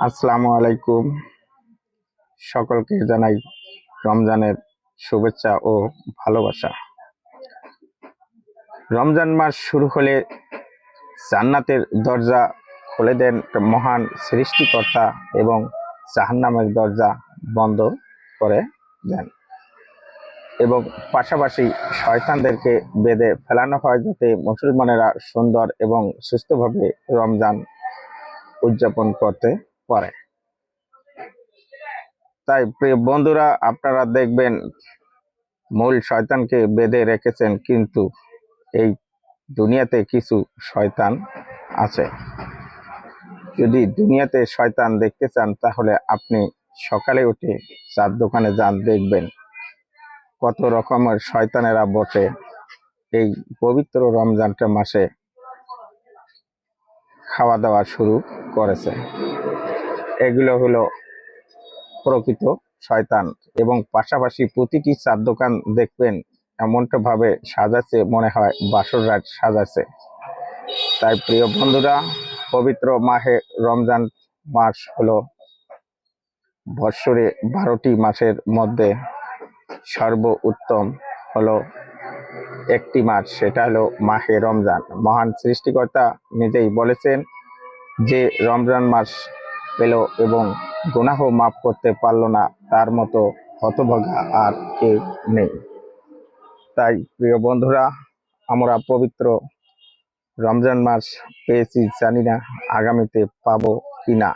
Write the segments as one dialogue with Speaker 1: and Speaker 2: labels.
Speaker 1: আসসালামু আলাইকুম। সকলকে জানাই রমজানের শুভেচ্ছা ও ভালোবাসা। রমজান মাস শুরু হলে জান্নাতের দরজা খুলে দেন মহান সৃষ্টিকর্তা এবং জাহান্নামের দরজা বন্ধ করে দেন এবং পাশাপাশি শয়তানদেরকে বেঁধে ফেলানো হয় যাতে মুসলমানেরা সুন্দর এবং সুস্থভাবে রমজান উদযাপন করতে পারে। তাই প্রিয় বন্ধুরা, আপনারা দেখবেন মূল শয়তানকে বেঁধে রেখেছেন, কিন্তু এই দুনিয়াতে কিছু শয়তান আছে। যদি দুনিয়াতে শয়তান দেখতে চান তাহলে আপনি সকালে উঠে চার দোকানে যান, দেখবেন কত রকমের শয়তানেরা বসে এই পবিত্র রমজানটা মাসে খাওয়া দাওয়া শুরু করেছে। এগুলো হলো প্রকৃত শয়তান এবং পাশাপাশি প্রতিটি চার দোকান দেখবেন এমনটা ভাবে সাজাচ্ছে মনে হয় বাসর রাত সাজাচ্ছে। তাই প্রিয় বন্ধুরা, পবিত্র মাহে রমজান মাস হলো বৎসরে 12টি মাসের মধ্যে সর্বোত্তম হলো একটি মাস, সেটা হলো মাহে রমজান। মহান সৃষ্টিকর্তা নিজেই বলেছেন যে রমজান মাস পেল এবং গুনাহ মাফ করতে পারলো না, তার মতো হতভাগা আর কেউ নেই। তাই প্রিয় বন্ধুরা, আমরা পবিত্র রমজান মাস পেয়েছি, জানি না আগামীতে পাবো কিনা।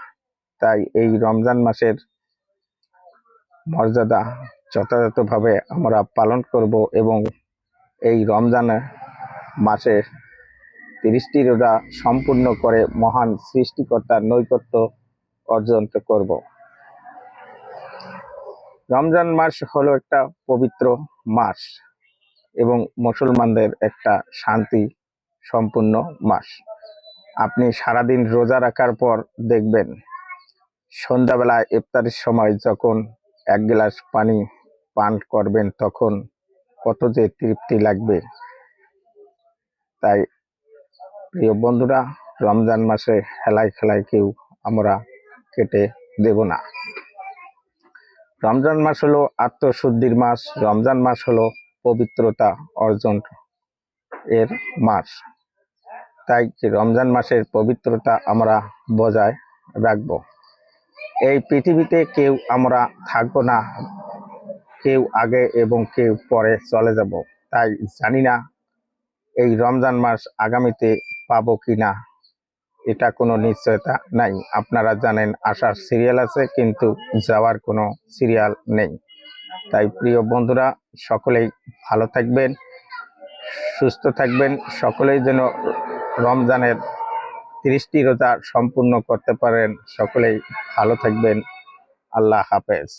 Speaker 1: তাই এই রমজান মাসের মর্যাদা যথাযথভাবে আমরা পালন করব এবং এই রমজান মাসে 30টি রোজা সম্পূর্ণ করে মহান সৃষ্টিকর্তার নৈকট্য অর্জন করব। রমজান মাস হলো একটা পবিত্র মাস এবং মুসলমানদের একটা শান্তি সম্পূর্ণ মাস। আপনি সারাদিন রোজা রাখার পর দেখবেন সন্ধ্যাবেলায় ইফতারের সময় যখন এক গ্লাস পানি পান করবেন তখন কত যে তৃপ্তি লাগবে। তাই প্রিয় বন্ধুরা, রমজান মাসে হেলায় খেলায় কেউ আমরা কেটে দেব না। রমজান মাস হলো আত্মশুদ্ধির মাস। রমজান মাস হলো পবিত্রতা অর্জন এর মাস। তাই রমজান মাসের পবিত্রতা আমরা বজায় রাখবো। এই পৃথিবীতে কেউ আমরা থাকবো না, কেউ আগে এবং কেউ পরে চলে যাব। তাই জানি না এই রমজান মাস আগামীতে পাবো কিনা, এটা কোনো নিশ্চয়তা নাই। আপনারা জানেন আসার সিরিয়াল আছে কিন্তু যাওয়ার কোনো সিরিয়াল নেই। তাই প্রিয় বন্ধুরা, সকলেই ভালো থাকবেন, সুস্থ থাকবেন। সকলেই যেন রমজানের 30টি রোজা সম্পূর্ণ করতে পারেন। সকলেই ভালো থাকবেন। আল্লাহ হাফেজ।